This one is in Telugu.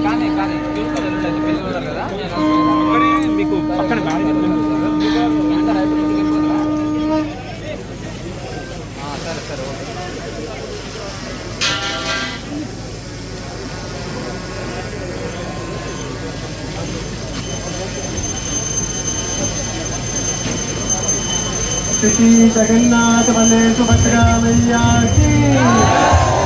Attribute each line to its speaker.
Speaker 1: కానీ కానీ చూసుకోలేదు పెళ్ళి కూడా కదా మీకు పక్కన సరే సరే ఓకే.
Speaker 2: श्री जगन्नाथ बलदेव सुभद्रा मैया की